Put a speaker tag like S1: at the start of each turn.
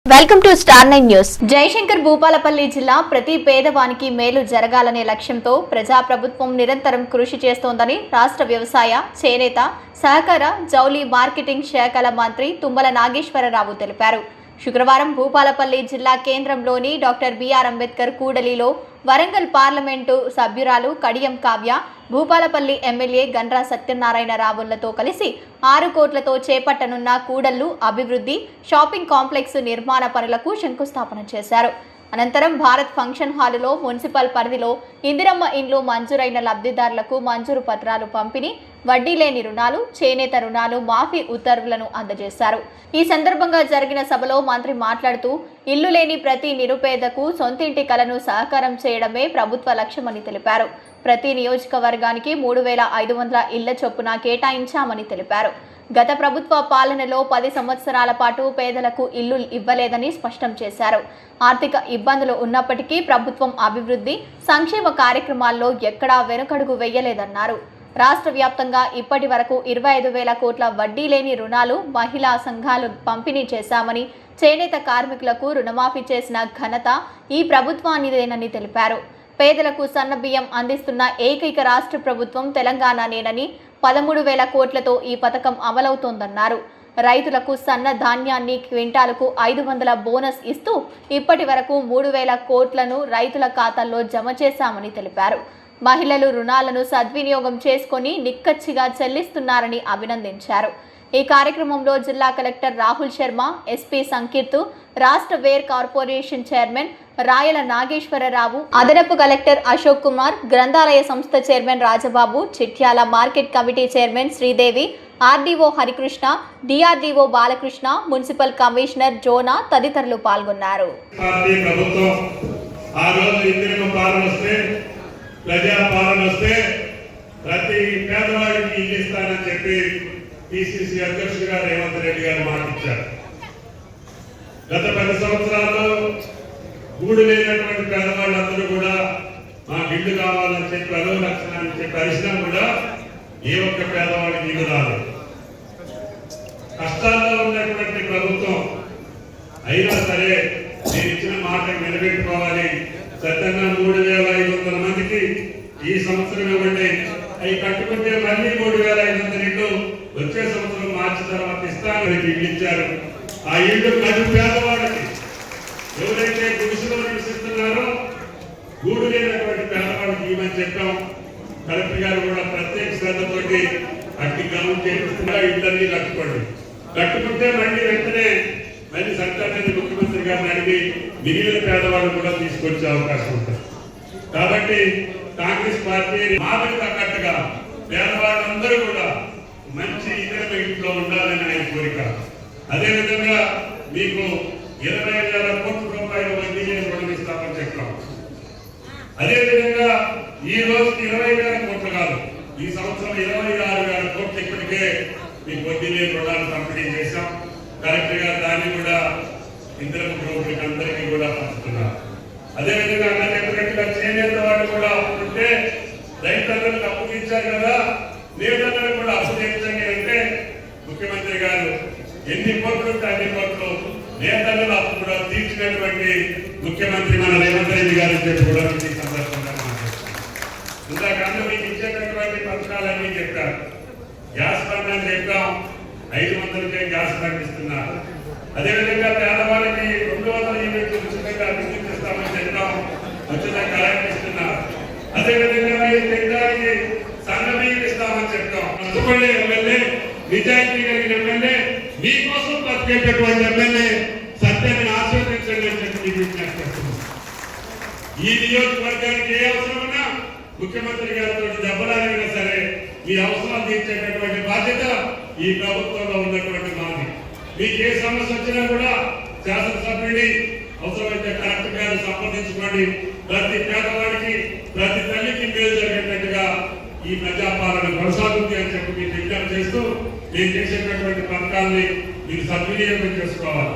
S1: Welcome to star 9 news. Jayashankar Bhupalpally జిల్లా ప్రతి పేదవానికి మేలు జరగాలనే లక్ష్యంతో ప్రజాప్రభుత్వం నిరంతరం కృషి చేస్తోందని రాష్ట్ర వ్యవసాయ, చేనేత, సహకార, జౌళి మార్కెటింగ్ శాఖల మంత్రి తుమ్మల నాగేశ్వరరావు తెలిపారు. శుక్రవారం భూపాలపల్లి జిల్లా కేంద్రంలోని డాక్టర్ బిఆర్ అంబేద్కర్ కూడలిలో వరంగల్ పార్లమెంటు సభ్యురాలు కడియం కావ్య, భూపాలపల్లి ఎమ్మెల్యే గండ్రా సత్యనారాయణరావులతో కలిసి 6 కోట్లతో చేపట్టనున్న కూడళ్లు అభివృద్ధి, షాపింగ్ కాంప్లెక్స్ నిర్మాణ పనులకు శంకుస్థాపన చేశారు. అనంతరం భారత్ ఫంక్షన్ హాలులో మున్సిపల్ పరిధిలో ఇందిరమ్మ ఇండ్లు మంజూరైన లబ్ధిదారులకు మంజూరు పత్రాలు పంపిణీ, వడ్డీ లేని రుణాలు, చేనేత రుణాలు మాఫీ ఉత్తర్వులను అందజేశారు. ఈ సందర్భంగా జరిగిన సభలో మంత్రి మాట్లాడుతూ ఇల్లు లేని ప్రతి నిరుపేదకు సొంతింటి కలను సాకారం చేయడమే ప్రభుత్వ లక్ష్యమని తెలిపారు. ప్రతి నియోజకవర్గానికి 3500 ఇళ్ల చొప్పున కేటాయించామని తెలిపారు. గత ప్రభుత్వ పాలనలో 10 సంవత్సరాల పాటు పేదలకు ఇల్లు ఇవ్వలేదని స్పష్టం చేశారు. ఆర్థిక ఇబ్బందులు ఉన్నప్పటికీ ప్రభుత్వం అభివృద్ధి, సంక్షేమ కార్యక్రమాల్లో ఎక్కడా వెనుకడుగు వేయలేదన్నారు. రాష్ట్ర వ్యాప్తంగా ఇప్పటి వరకు 25,000 కోట్ల వడ్డీ లేని రుణాలు మహిళా సంఘాలు పంపిణీ చేశామని, చేనేత కార్మికులకు రుణమాఫీ చేసిన ఘనత ఈ ప్రభుత్వానిదేనని తెలిపారు. పేదలకు సన్న బియ్యం అందిస్తున్న ఏకైక రాష్ట్ర ప్రభుత్వం తెలంగాణనేనని, 13,000 కోట్లతో ఈ పథకం అమలవుతోందన్నారు. రైతులకు సన్న ధాన్యాన్ని క్వింటాలకు 500 బోనస్ ఇస్తూ ఇప్పటి వరకు 3,000 కోట్లను రైతుల ఖాతాల్లో జమ చేశామని తెలిపారు. మహిళలు రుణాలను సద్వినియోగం చేసుకొని నిక్కచ్చిగా చెల్లిస్తున్నారని అభినందించారు. ఈ కార్యక్రమంలో జిల్లా కలెక్టర్ రాహుల్ శర్మ, ఎస్పీ సంకీర్తు, రాష్ట్ర ware corporation chairman Rayala Nageswararao, అదనపు కలెక్టర్ అశోక్ కుమార్, గ్రంథాలయ సంస్థ chairman Rajababu, Chityala market committee chairman Sridevi, RDO Harikrishna, DRDO Balakrishna, municipal commissioner Jona తదితరులు పాల్గొన్నారు.
S2: ప్రతి పేదవాడికి ఇల్లు ఇస్తానని చెప్పి పిసిసి అధ్యక్షుడిగా రేవంత్ రెడ్డి గారు మాటిచ్చారు. గత 10 సంవత్సరాల్లో గూడు లేనటువంటి పేదవాళ్ళందరూ కూడా మాకు ఇల్లు కావాలని చెప్పి 10 లక్షలని చెప్పి అరిసినా కూడా ఏ ఒక్క పేదవాడికి ఇల్లు రాదు. కష్టాల్లో ఉన్నటువంటి ప్రభుత్వం అయినా సరే నేను ఇచ్చిన మాట నిలబెట్టుకోవాలి, సత్యంగా 3,500 మందికి ఈ సంవత్సరం ఇవ్వండి, అవి కట్టుకుంటే మళ్ళీ 3,500 ఇల్లు వచ్చే సంవత్సరం మార్చి తర్వాత ఇస్తానని ఇల్లు ఇచ్చారు. ఆ ఇల్లు ప్రతి పేదవాడికి, ఎవరైతే గుడిసెలో నివసిస్తున్నారో గూడు లేనటువంటి పేదవాడికి ఇవ్వని చెప్పాం. కలెక్టర్ గారు కూడా ప్రత్యేక శ్రద్ధతోటి అట్టి గ్రౌండ్ చేస్తున్నా ఇళ్ళన్నీ కట్టుకుంటే మళ్ళీ వెంటనే మళ్ళీ సర్కార్ ముఖ్యమంత్రి గారిని అడిగి మిగిలిన పేదవాళ్ళు కూడా తీసుకొచ్చే అవకాశం ఉంటుంది. కాబట్టి కాంగ్రెస్ పార్టీ మాటకు తగ్గట్టుగా పేదవాళ్ళందరూ కూడా మంచి ఇతర ఇంట్లో ఉండాలని ఆయన కోరిక. అదేవిధంగా మీకు 20,000 కోట్ల రూపాయలు వడ్డీ లేని రుణం ఇస్తామని చెప్పాం. అదేవిధంగా ఈ రోజుకి 20,000 కోట్లు కాదు, ఈ సంవత్సరం 26,000 కోట్లు ఇప్పటికే మీకు వడ్డీ లేని రుణాలు పంపిణీ చేశాం. కలెక్టర్ గారు దాన్ని కూడా ఇందిరమ్మ గ్రూపులకి అందరికీ కూడా పంపుతున్నారు. అదేవిధంగా అన్న చెప్పినట్టుగా చేనేత వాళ్ళు కూడా అప్పుంటే రైతులందరికీ అప్పు తీర్చారు కదా, నేతలందరూ కూడా అప్పు తీర్చండి అంటే ముఖ్యమంత్రి గారు ఎన్ని కోట్లు ఉంటే అన్ని కోట్లు నేతలను అప్పు కూడా తీర్చినటువంటి ముఖ్యమంత్రి మన రేవంత్ రెడ్డి గారు చెప్పి కూడా ఈ సందర్భంగా ఇందాక అందరూ మీకు ఇచ్చేటటువంటి పథకాలన్నీ చెప్పారు. గ్యాస్ బండ్ అని చెప్పాం, 500కే గ్యాస్ బండ్ ఇస్తున్నారు. అదేవిధంగా పేదవాళ్ళకి 200 యూనిట్లు ఉచితంగా విద్యుత్ ఇస్తామని చెప్పాం, ఉచితంగా కరెంట్ ఇస్తున్నారు. అదేవిధంగా మీరు తినడానికి సన్న బియ్యం ఇస్తామని చెప్పాం. ఎమ్మెల్యే, నిజాయితీ కలిగిన ఎమ్మెల్యే, మీకోసం బతికేటటువంటి ఎమ్మెల్యే సత్యాన్ని ఆశీర్వదించండి అని చెప్పి మీకు విజ్ఞప్తి. ఈ నియోజకవర్గానికి ఏ అవసరమైనా ముఖ్యమంత్రి గారితో దెబ్బలాడినా సరే మీ అవసరాలు తీర్చేటటువంటి బాధ్యత ఈ ప్రభుత్వంలో ఉన్నటువంటి మాది. మీకు ఏ సమస్య వచ్చినా కూడా శాసనసభ్యుడి అవసరమైతే కలెక్టర్ గారు సంప్రదించుకోండి. ప్రతి పేదవాడికి, ప్రతి తల్లికి మేలు జరిగేటట్టుగా ఈ ప్రజాపాలన కొనసాగుతుంది అని చెప్పి మీరు విజ్ఞప్తి చేస్తూ నేను చేసేటటువంటి పథకాల్ని మీరు సద్వినియోగం చేసుకోవాలి.